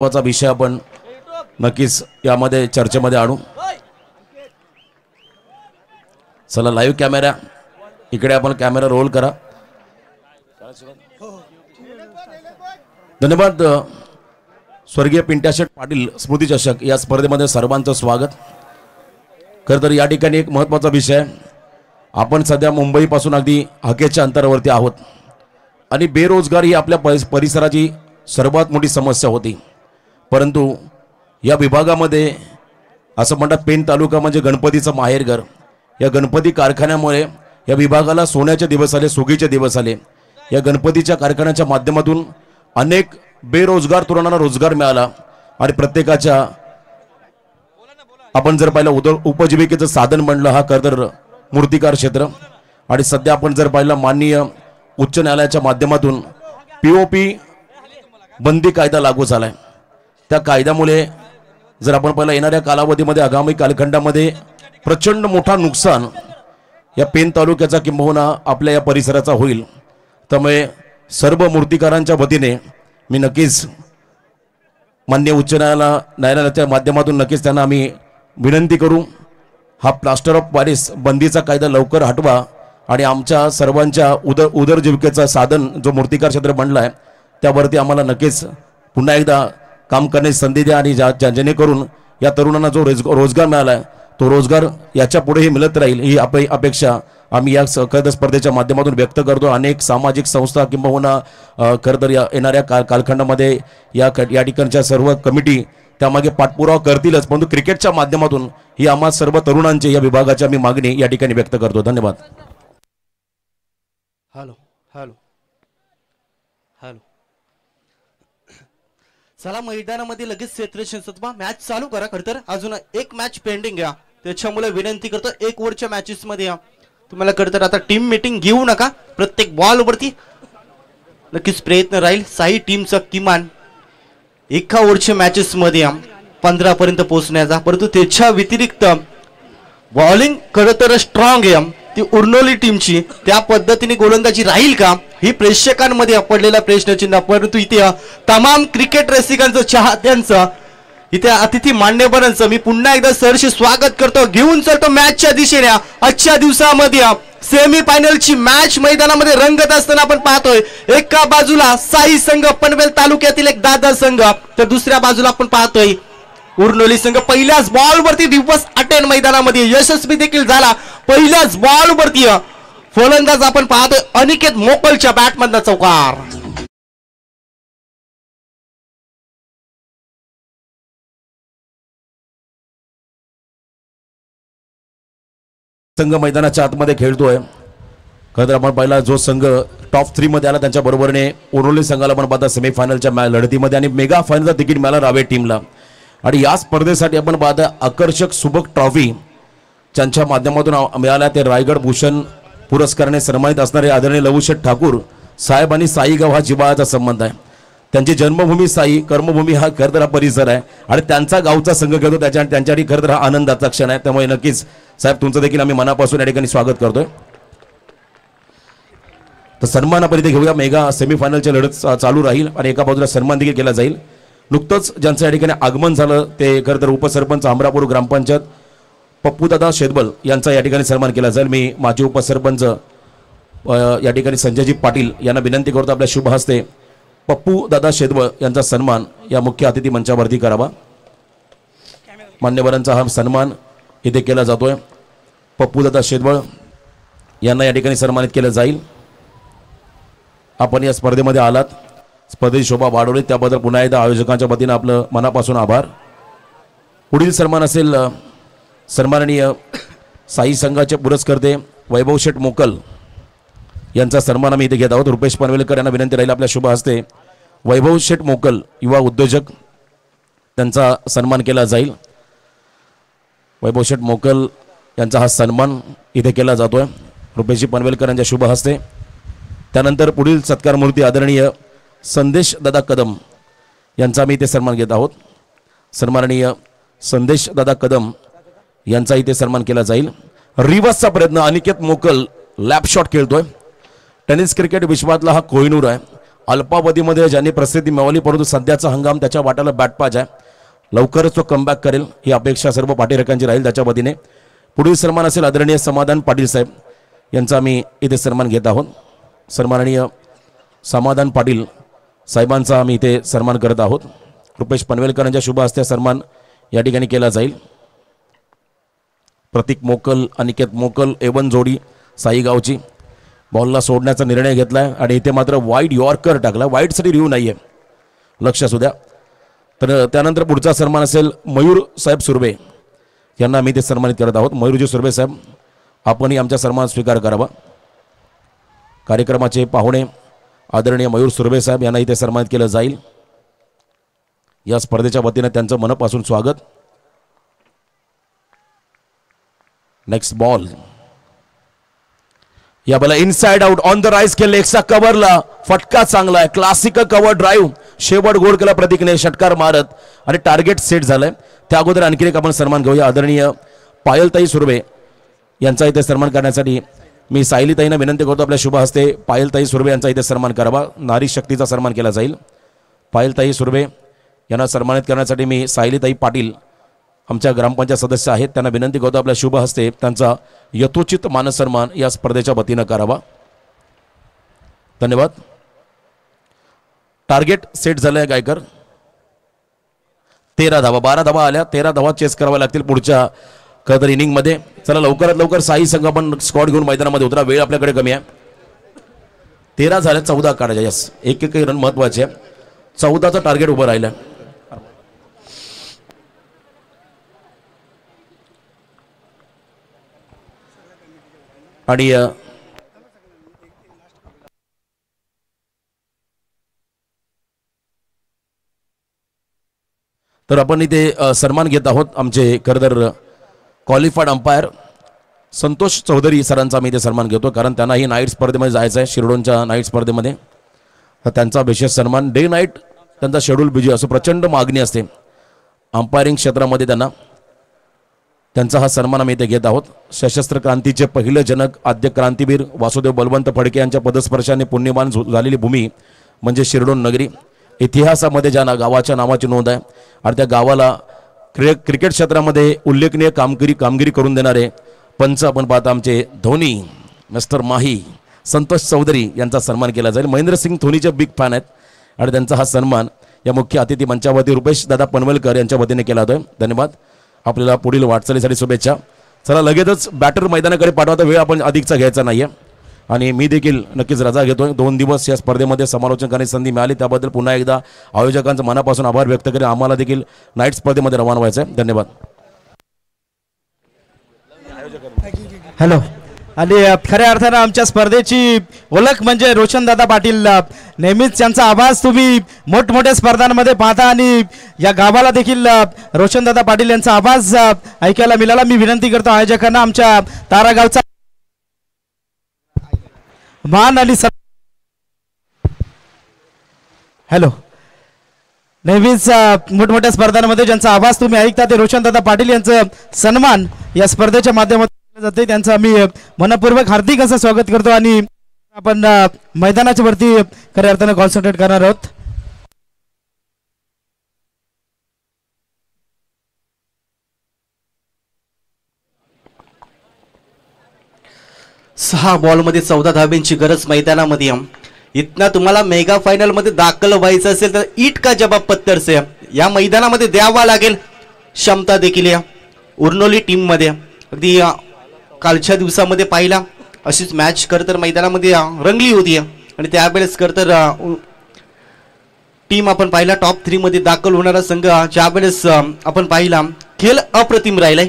महत्त्वाचा विषय आपण नक्कीच यामध्ये चर्चेमध्ये आणू। चला लाईव्ह कॅमेरा इकडे आपण कॅमेरा रोल करा। धन्यवाद। स्वर्गीय पिंट्या शेठ पाटील स्मृती चषक या स्पर्धेमध्ये सर्वांचं स्वागत। खरं तर या ठिकाणी एक महत्त्वाचा विषय आहे। आपण सध्या मुंबईपासून अगदी हाकेच्या अंतरावरती आहोत आणि बेरोजगारी ही आपल्या परिसराची सर्वात मोठी समस्या होती। परंतु या विभागामध्ये असं म्हणतात पेन तालुका म्हणजे गणपतीचं माहेरघर। या गणपती कारखान्यामुळे या विभागाला सोन्याचे दिवस आले, सुगीचे दिवस आले। या गणपतीच्या कारखान्याच्या माध्यमातून अनेक बेरोजगार तरुणांना रोजगार मिळाला आणि प्रत्येकाच्या आपण जर पाहिलं उपजीविकेचं साधन बनलं हा खरं तर मूर्तिकार क्षेत्र। आणि सध्या आपण जर पाहिलं माननीय उच्च न्यायालयाच्या माध्यमातून पीओपी बंदी कायदा लागू झालाय। त्या कायद्यामुळे जर आपण पहिला येणाऱ्या कालावधीमध्ये आगामी कालखंडामध्ये प्रचंड मोठा नुकसान या पेन तालुक्याचा किंबहुना आपल्या या परिसराचा होईल। त्यामुळे सर्व मूर्तिकारांच्या वतीने मी नक्कीच माननीय उच्च न्यायालयाच्या माध्यमातून नक्कीच त्यांना आम्ही विनंती करू हा प्लास्टर ऑफ पॅरिस बंदीचा कायदा लवकर हटवा आणि आमच्या सर्वांच्या उदरजीविकेचं साधन जो मूर्तिकार क्षेत्र बनला आहे त्यावरती आम्हाला नक्कीच पुन्हा एकदा काम करण्याची संधी द्या आणि जेणेकरून या तरुणांना जो रोजगार मिळाला आहे तो रोजगार याच्या पुढेही मिळत राहील ही अपेक्षा आम्ही या स्पर्धेच्या माध्यमातून व्यक्त करतो। अनेक सामाजिक संस्था किंबहुना खरं तर येणाऱ्या कालखंडामध्ये या ठिकाणच्या सर्व कमिटी त्यामागे पाठपुरावा करतीलच, परंतु क्रिकेटच्या माध्यमातून ही आम्हा सर्व तरुणांची या विभागाची मी मागणी या ठिकाणी व्यक्त करतो। धन्यवाद। हॅलो हॅलो हॅलो चला मैदानामध्ये लगेच क्षेत्ररक्षण सत्वा मॅच चालू करा। खरं तर अजून एक मॅच पेंडिंग आहे त्याच्यामुळे विनंती करतो एक ओव्हरच्या मॅचेस मध्ये या तुम्हाला खरं तर आता टीम मीटिंग घेऊ नका। प्रत्येक बॉल वरती नक्कीच प्रयत्न राहील साई टीमचा किमान एका ओव्हरच्या मॅचेस मध्ये 15 पर्यंत पोहोचण्याचा। परंतु त्याच्या व्यतिरिक्त बॉलिंग खरं तर स्ट्रॉंग आहे ती उर्नोली टीमची, त्या पद्धतीने गोलंदाजी राहील का ही प्रेक्षकांमध्ये पडलेला प्रश्नचिन्ह। परंतु इथे तमाम क्रिकेट रसिकांचं चाहत्यांचं इथे अतिथी मान्यवरांचं मी पुन्हा एकदा सरशी स्वागत करतो। घेऊन चलतो मॅचच्या दिशेने। आजच्या दिवसामध्ये सेमी फायनलची मॅच मैदानामध्ये रंगत असताना आपण पाहतोय एका बाजूला साई संघ पनवेल तालुक्यातील एक दादा संघ तर दुसऱ्या बाजूला आपण पाहतोय उर्नोली संघ। पहिल्याच बॉल वरती दिवस अटेन मैदानामध्ये यशस्वी देखील झाला। पहिल्याच बॉल वरती फलंदाज आपण पाहतोय अनिकेत मोकलच्या बॅट मधला चौकार। संघ मैदानाच्या आतमध्ये खेळतोय। खरं तर आपण पहिला जो संघ टॉप 3 मध्ये आला त्यांच्या बरोबरीने उर्नोली संघाला पण पाहता सेमीफायनलच्या लढतीमध्ये आणि मेगा फायनलचा तिकीट मिळाला रावे टीमला। आणि या स्पर्धेसाठी आपण पाहता आकर्षक सुबक ट्रॉफी ज्यांच्या माध्यमातून मिळाल्या ते रायगड भूषण पुरस्काराने सन्मानित असणारे आदरणीय लवुशेठ ठाकूर साहेब आणि साईगाव हा जिव्हाळ्याचा संबंध आहे। त्यांची जन्मभूमी साई, कर्मभूमी हा खरं तर हा परिसर आहे आणि त्यांचा गावचा संघ खेळतो त्यांच्यासाठी खरं तर हा आनंदाचा क्षण आहे। त्यामुळे नक्कीच साहेब तुमचं देखील आम्ही मनापासून या ठिकाणी स्वागत करतोय। तर सन्मान आपण इथे घेऊया। मेगा सेमीफायनलची लढत चालू राहील आणि एका बाजूला सन्मान देखील केला जाईल। नुकतंच ज्यांचं या ठिकाणी आगमन झालं ते खरं तर उपसरपंच अमरापूर ग्रामपंचायत पप्पूदादा शेदबल यांचा या ठिकाणी सन्मान केला जाईल। मी माजी उपसरपंच या ठिकाणी संजयजी पाटील यांना विनंती करतो आपल्या शुभ हस्ते पप्पूदादा शेदबल यांचा सन्मान या मुख्य अतिथी मंचावरती करावा। मान्यवरांचा हा सन्मान इथे केला जातोय। पप्पूदादा शेदबल यांना या ठिकाणी सन्मानित केलं जाईल। आपण या स्पर्धेमध्ये आलात, स्पर्धेची शोभा वाढवली त्याबद्दल पुन्हा एकदा आयोजकांच्या वतीने आपलं मनापासून आभार। पुढील सन्मान असेल सन्माननीय साई संघाचे पुरस्कर्ते वैभव शेठ मोकल यांचा सन्मान आम्ही इथे घेत आहोत। रुपेश पनवेलकर यांना विनंती राहील आपल्या शुभ हस्ते वैभव शेठ मोकल युवा उद्योजक त्यांचा सन्मान केला जाईल। वैभव शेठ मोकल यांचा हा सन्मान इथे केला जातोय रुपेशजी पनवेलकर यांच्या शुभ हस्ते। त्यानंतर पुढील सत्कार मूर्ती आदरणीय संदेश दादा कदम यांचा आम्ही इथे सन्मान घेत आहोत। सन्माननीय संदेश दादा कदम यांचा इथे सन्मान केला जाईल। रिवर्सचा प्रयत्न अनिकेत मोकल लॅप शॉट खेळतोय। टेनिस क्रिकेट विश्वातला हा कोहिनूर आहे। अल्पावधीमध्ये ज्यांनी प्रसिद्धी मिळवली, परंतु सध्याचा हंगाम त्याच्या वाट्याला बॅटपाज आहे. लवकरच तो कमबॅक करेल ही अपेक्षा सर्व पाटीलकांची राहील. त्याच्या वतीने पुढील सन्मान असेल आदरणीय समाधान पाटील साहेब यांचा आम्ही इथे सन्मान घेत आहोत. सन्माननीय समाधान पाटील साहेबांचा आम्ही इथे सन्मान करत आहोत. रुपेश पनवेलकर यांच्या शुभ हस्ते सन्मान या ठिकाणी केला जाईल. प्रतीक मोकल, अनिकेत मोकल, एवन जोडी साईगावची बॉलला सोडण्याचा निर्णय घेतलाय आणि इथे मात्र वाईड यॉर्कर टाकला. वाईडसाठी रिव्ह्यू नाही आहे, लक्ष असू द्या. तर त्यानंतर पुढचा सन्मान असेल मयूर साहेब सुर्वे यांना आम्ही इथे सन्मानित करत आहोत. मयूरजी सुर्वे साहेब आपणही आमच्या सन्मान स्वीकार करावा. कार्यक्रमाचे पाहुणे आदरणीय मयूर सुर्वे साहेब यांना इथे सन्मानित केलं जाईल. या स्पर्धेच्या वतीने त्यांचं मनापासून स्वागत. नेक्स्ट बॉल या ball inside out on the rise केले. एक्स्ट्रा कव्हरला फटका चांगला आहे. क्लासिकल कव्हर ड्राईव्ह शेवट गोड केला प्रतीकने षटकार मारत आणि टार्गेट सेट झालंय. त्या अगोदर आणखी एक आपण सन्मान घेऊया. आदरणीय पायलताई सुर्वे यांचा इथे सन्मान करण्यासाठी मी सायलीताईंना विनंती करतो आपल्या शुभ हस्ते पायलताई सुर्वे यांचा इथे सन्मान करावा. नारी शक्तीचा सन्मान केला जाईल. पायलताई सुर्वे यांना सन्मानित करण्यासाठी मी सायलीताई पाटील आमच्या ग्रामपंचायत सदस्य आहेत त्यांना विनंती करतो आपल्या शुभ हस्ते त्यांचा यथोचित मानसन्मान या स्पर्धेच्या वतीनं करावा. धन्यवाद. टार्गेट सेट झालंय गायकर. 13 धावा, 12 धावा आल्या. 13 धावा चेस कराव्या लागतील पुढच्या खरं इनिंग मध्ये. चला लवकरात लवकर साई संघ आपण स्क्वॉड घेऊन मैदानामध्ये उतरा. वेळ आपल्याकडे कमी आहे. 13 झाल्या, 14 काढायच्या. यस, एक एक रन महत्वाचे आहे. 14चं टार्गेट उभं राहिलं. आणि तर आपण इथे सन्मान घेत आहोत आमचे खरंतर क्वालिफाईड अंपायर संतोष चौधरी सरांचा मी इथे सन्मान घेतो, कारण त्यांनाही नाईट स्पर्धेमध्ये जायचं आहे, शिरडोनच्या नाईट स्पर्धेमध्ये. तर त्यांचा विशेष सन्मान. डे नाईट त्यांचा शेड्यूल बिझी असो, प्रचंड मागणी असते अंपायरिंग क्षेत्रामध्ये त्यांना. त्यांचा हा सन्मान आम्ही इथे घेत आहोत. सशस्त्र क्रांतीचे पहिले जनक आद्य क्रांतीवीर वासुदेव बलवंत फडके यांच्या पदस्पर्शाने पुण्यवान झालेली भूमी म्हणजे शिरडोन नगरी. इतिहासामध्ये ज्या गावाच्या नावाची नोंद आहे आणि त्या गावाला क्रिकेट क्षेत्रामध्ये उल्लेखनीय कामगिरी करून देणारे पंच आपण पाहता आमचे धोनी मिस्टर माही संतोष चौधरी यांचा सन्मान केला जाईल. महेंद्रसिंग धोनीचे बिग फॅन आहेत आणि त्यांचा हा सन्मान या मुख्य अतिथी मंचावरती रुपेश दादा पनवेलकर यांच्या वतीने केला जातोय. धन्यवाद. आपल्याला पुढील वाटचालीसाठी शुभेच्छा. चला लगेचच बॅटर मैदानाकडे पाठवता. वेळ आपण अधिकचा घ्यायचा नाहीये आणि मी देखील नक्कीच रजा घेतोय. 2 दिवस या स्पर्धेमध्ये समालोचन करण्याची संधी मिळाली त्याबद्दल पुन्हा एकदा आयोजकांचं मनापासून आभार व्यक्त करेन. आम्हाला देखील नाईट स्पर्धेमध्ये रवाना व्हायचं आहे. धन्यवाद. हॅलो. आणि खऱ्या अर्थानं आमच्या स्पर्धेची ओळख म्हणजे रोशनदादा पाटील. नेहमीच त्यांचा आवाज तुम्ही मोठमोठ्या स्पर्धांमध्ये पाहता आणि या गावाला देखील रोशनदादा पाटील यांचा आवाज ऐकायला मिळाला. मी विनंती करतो आयोजकांना आमच्या तारागावचा मान आणि हॅलो. नेहमीच मोठमोठ्या स्पर्धांमध्ये ज्यांचा आवाज तुम्ही ऐकता ते रोशनदादा पाटील यांचं सन्मान या स्पर्धेच्या माध्यमातून जाते. त्यांचं आम्ही मनपूर्वक हार्दिक असं स्वागत करतो आणि आपण मैदानाच्या वरती खऱ्या अर्थानं कॉन्सन्ट्रेट करणार आहोत. सहा बॉल मध्ये 14 धाब्यांची गरज मैदानामध्ये. इतना तुम्हाला मेगा फायनल मध्ये दाखल व्हायचं असेल तर ईट का जवाब पत्थर से या मैदानामध्ये द्यावा लागेल. क्षमता देखील या उर्नोली टीम मध्ये अगदी कालच्या दिवसामध्ये पाहिला अशीच मॅच तर मैदानामध्ये रंगली होती आणि त्यावेळेस तर टीम आपण पाहिला टॉप 3 मध्ये दाखल होणारा संघ ज्यावेळेस आपण पाहिला खेळ अप्रतिम राहिलाय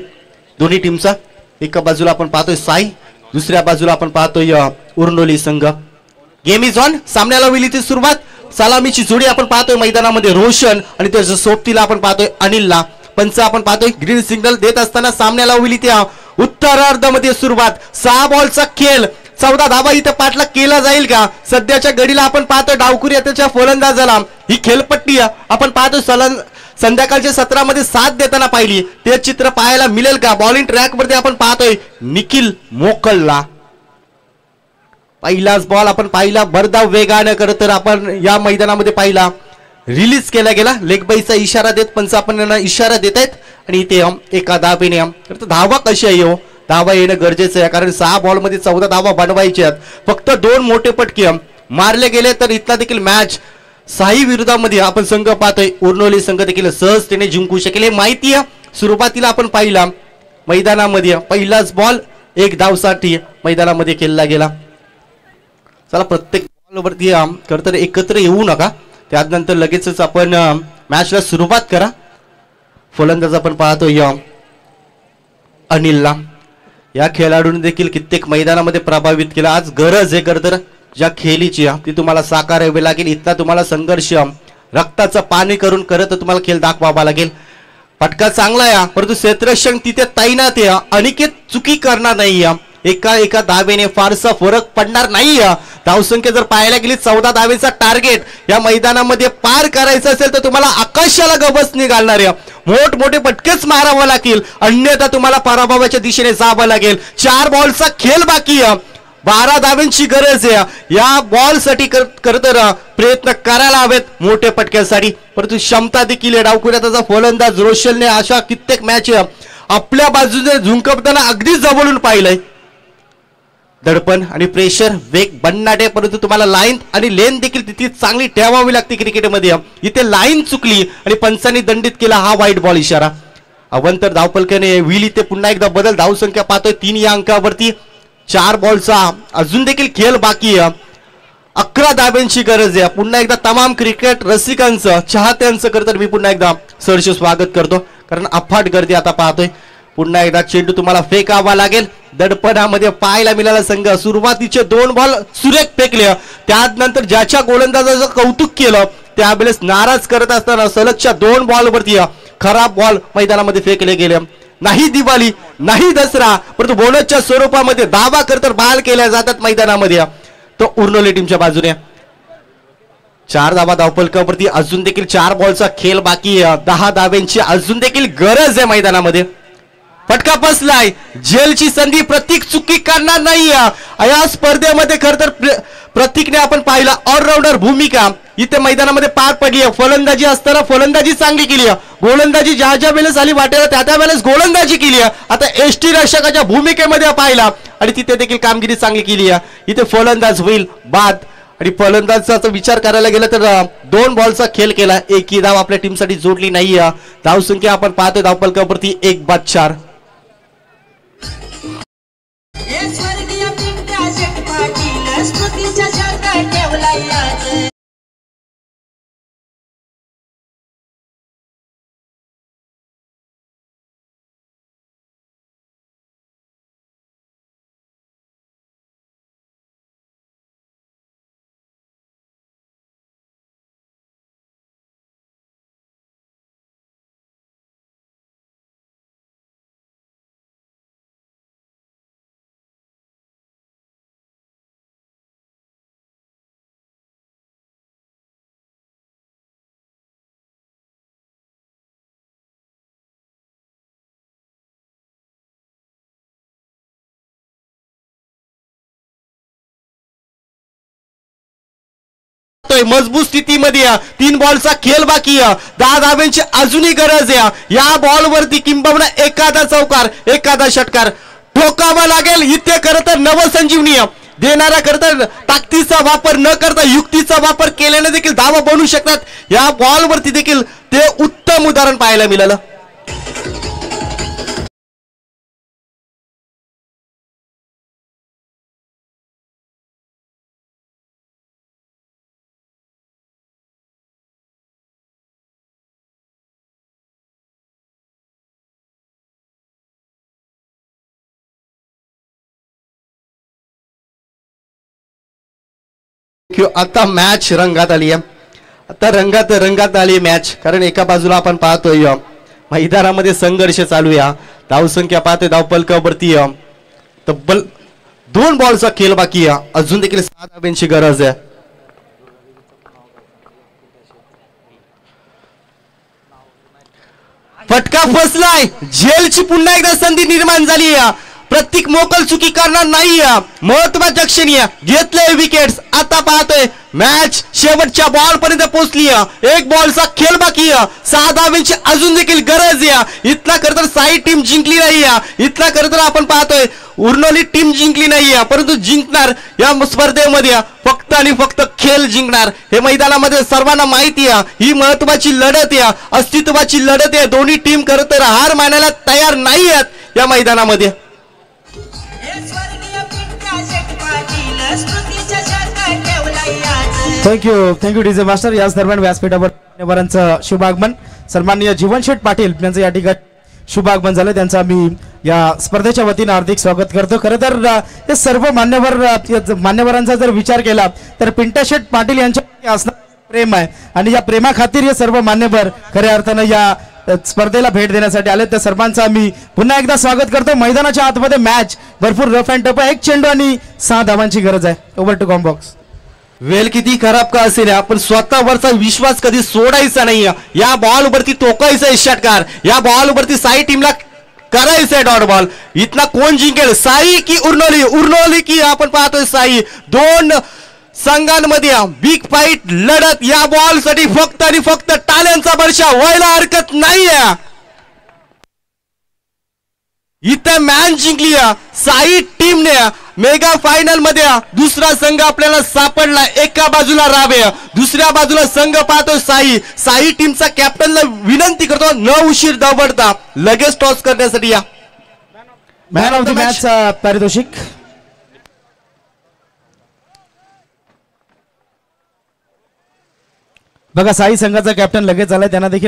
दोन्ही टीमचा. एका बाजूला आपण पाहतोय साई, दुसऱ्या बाजूला आपण पाहतोय उर्नोली संघ. Game is on. सामन्याला होईल इथे सुरुवात. सलामीची जोडी आपण पाहतोय मैदानामध्ये रोशन आणि त्याच्या सोबतीला आपण पाहतोय अनिलला. पंच आपण पाहतोय ग्रीन सिग्नल देत असताना सामन्याला होईल इथे उत्तरार्धामध्ये सुरुवात. 6 बॉलचा खेळ 14 धावा इथे पाठला केला जाईल का? सध्याच्या घडीला आपण पाहतोय डावखुरी त्याच्या फलंदाजाला ही खेळपट्टी आपण पाहतोय संध्याकाळच्या सत्रामध्ये साथ देताना पाहिली. ते चित्र पाहायला मिळेल का? बॉलिंग ट्रॅक वरती आपण पाहतोय निखिल मोकलला. पहिलाच बॉल आपण पाहिला भरधाव वेगाने करत तर आपण या मैदानामध्ये पाहिला रिलीज केला गेला. लेग बाईचा इशारा देत पंच आपण इशारा देत आहेत आणि इथे एका धावेने धावा कशी आहे हो, धावा येणं गरजेचं आहे कारण 6 बॉलमध्ये 14 धावा बनवायचे आहेत. फक्त 2 मोठे फटके मारले गेले तर इथला देखील मॅच साई विरोधामध्ये आपण संघ पाहतोय. उर्नोली संघ देखील सहजतेने जिंकू शकेल हे माहिती आहे. सुरुवातीला आपण पाहिला मैदानामध्ये पहिलाच बॉल 1 धावसाठी मैदानामध्ये केला गेला. चला प्रत्येक बॉलवरती खरं एकत्र येऊ नका, त्यानंतर लगेचच आपण मॅचला सुरुवात करा. फलंदाज आपण पाहतोय अनिलला. या खेळाडूने देखील कित्येक मैदानामध्ये प्रभावित केला. आज गरज आहे खरं तर ज्या खेळीची ती तुम्हाला साकारावी लागेल. इथला तुम्हाला संघर्ष रक्ताचं पाणी करून करत तुम्हाला खेळ दाखवावा लागेल. फटका चांगला आहे परंतु क्षेत्ररक्षण तिथे तैनात आहे. अनिकेत चुकी करणार नाही. एका धावेने फारसा फरक पडणार नाही. धावसंख्या जर पाहायला गेली 14 धावेचा टार्गेट या मैदानामध्ये पार करायचं असेल तर तुम्हाला आकाशाला गबसणी घालणार आहे. मोठमोठे पटकेच मारावं लागतील अन्यथा तुम्हाला पराभवाच्या दिशेने जावं लागेल. 4 बॉलचा खेळ बाकी आहे. 12 धाव्यांची गरज आहे. या बॉलसाठी तर प्रयत्न करायला हवेत मोठ्या पटक्यासाठी परंतु क्षमता देखील डावखुऱ्याचा फलंदाज रोशनने अशा कित्येक मॅच आपल्या बाजूने झुंकवताना अगदी जवळून पाहिलंय. दडपण आणि प्रेशर वेग बनणारे परंतु तुम्हाला लाईन आणि लेन देखील तिथे चांगली ठेवावी लागते क्रिकेटमध्ये. इथे लाईन चुकली आणि पंचांनी दंडित केला हा वाईट बॉल इशारा. अवंतर धावपलकाने विल इथे पुन्हा एकदा बदल. धावसंख्या पाहतोय 3 या अंकावरती. 4 बॉलचा अजून देखील खेळ बाकी आहे. 11 धाब्यांची गरज आहे. पुन्हा एकदा तमाम क्रिकेट रसिकांचं चाहत्यांचं करतर मी पुन्हा एकदा सहर्ष स्वागत करतो कारण अफाट गर्दी आता पाहतोय. पुन्हा एकदा चेंडू तुम्हाला फेकावा लागेल. दडपणामध्ये पाहायला मिळाला संघ सुरुवातीचे 2 बॉल सुरेख फेकले त्यानंतर ज्याच्या गोलंदाजाचं कौतुक केलं त्यावेळेस नाराज करत असताना सलगच्या 2 बॉलवरती खराब बॉल मैदानामध्ये फेकले गेले. नाही दिवाळी नाही दसरा परंतु बोनसच्या स्वरूपामध्ये दावा करतर बहाल केल्या जातात मैदानामध्ये. तो उर्नोली टीमच्या बाजूने 4 धावा धावपलकावरती. अजून देखील 4 बॉलचा खेळ बाकी. 10 धाव्यांची अजून देखील गरज आहे मैदानामध्ये. फटका बसलाय. जेलची संधी प्रतीक चुकी करणार नाही. या स्पर्धेमध्ये खरं तर प्रतीकने आपण पाहिला ऑलराऊंडर भूमिका इथे मैदानामध्ये पार पडली. फलंदाजी असताना फलंदाजी चांगली केली. गोलंदाजी ज्या वेळेस आली वाटेला त्या वेळेस गोलंदाजी केली. आता एसटी रक्षकाच्या भूमिकेमध्ये पाहिला आणि तिथे देखील कामगिरी चांगली केली. इथे फलंदाज होईल बाद आणि फलंदाजाचा विचार करायला गेला तर 2 बॉलचा खेळ केला. एकही धाव आपल्या टीमसाठी जोडली नाही. धावसंख्या आपण पाहतोय धावपलकावरती 1 बाद 4. मजबूत स्थितीमध्ये 3 बॉलचा खेळ बाकी. 10 धाव्यांची अजूनही गरज आहे. या बॉलवरती किंबहुना एखादा चौकार एखादा षटकार ठोकावा लागेल. इथे खरं तर नवसंजीवनी देणारा खरं तर ताकदीचा वापर न करता युक्तीचा वापर केल्याने देखील धावा बनवू शकतात. या बॉलवरती देखील ते उत्तम उदाहरण पाहायला मिळालं. आता मॅच रंगात आली आहे. आता रंगात आली मॅच कारण एका बाजूला आपण पाहतोय मैदानामध्ये संघर्ष चालू आहे. धावसंख्या पाहतोय धावपलकावरती तब्बल 2 बॉलचा खेळ बाकी. अजून देखील 7 धाव्यांची गरज आहे. फटका फसलाय. जेलची पुन्हा एकदा संधी निर्माण झाली. प्रत्येक मोकल चुकी करणार नाही. महत्वाच्या क्षणी घेतले विकेट्स. आता पाहतोय मॅच शेवटच्या बॉल पर्यंत पोहोचली. एक बॉलचा खेळ बाकी. 6 धावांची अजून देखील गरज आहे. इथला खरं तर साई टीम जिंकली नाही. इथला खरं तर आपण पाहतोय उर्नोली टीम जिंकली नाही, परंतु जिंकणार या स्पर्धेमध्ये फक्त आणि फक्त खेळ जिंकणार हे मैदानामध्ये सर्वांना माहिती आहे. ही महत्वाची लढत आहे, अस्तित्वाची लढत आहे. दोन्ही टीम खरं तर हार मानायला तयार नाही आहेत या मैदानामध्ये. Thank you DJ master. याच दरम्यान व्यासपीठावर मान्यवरांचं शुभ आगमन. सन्माननीय जीवनशेठ पाटील यांचं या ठिकाणी शुभ आगमन झालं. त्यांचं आम्ही या स्पर्धेच्या वतीनं हार्दिक स्वागत करतो. खरं तर हे सर्व मान्यवरांचा जर विचार केला तर पिंटाशेठ पाटील यांच्या असणार प्रेम आहे आणि या प्रेमाखातीर हे सर्व मान्यवर खऱ्या अर्थानं या स्पर्धेला भेट देण्यासाठी आले. त्या सर्वांचं आम्ही पुन्हा एकदा स्वागत करतो. मैदानाच्या आतमध्ये मॅच भरपूर रफ अँड टफ आहे. 1 चेंडू आणि 6 धावांची गरज आहे. Over to combox. वेल किती खराब का असेल आपण स्वतःवरचा विश्वास कधी सोडायचा नाही. या बॉल वरती टोकायचा षटकार. या बॉल वरती साई टीमला करायचंय डॉट बॉल. इथला कोण जिंकेल, साई की उर्नोली? उर्नोली की आपण पाहतोय साई. 2 संघांमध्ये बिग फाईट लढत. या बॉल साठी फक्त आणि फक्त टाळ्यांचा वर्षाव व्हायला हरकत नाहीये. इथं मॅच जिंकली साई टीमने. मेगा फायनल मध्ये दुसरा संघ आपल्याला सापडला. एका बाजूला रावे, दुसऱ्या बाजूला संघ पाहतो साई. साई टीमचा कॅप्टनला विनंती करतो न उशीर दवडता लगेच टॉस करण्यासाठी या. मॅन ऑफ द मॅच पारितोषिक. बघा साई संघाचा कॅप्टन लगेच आलाय. त्यांना देखील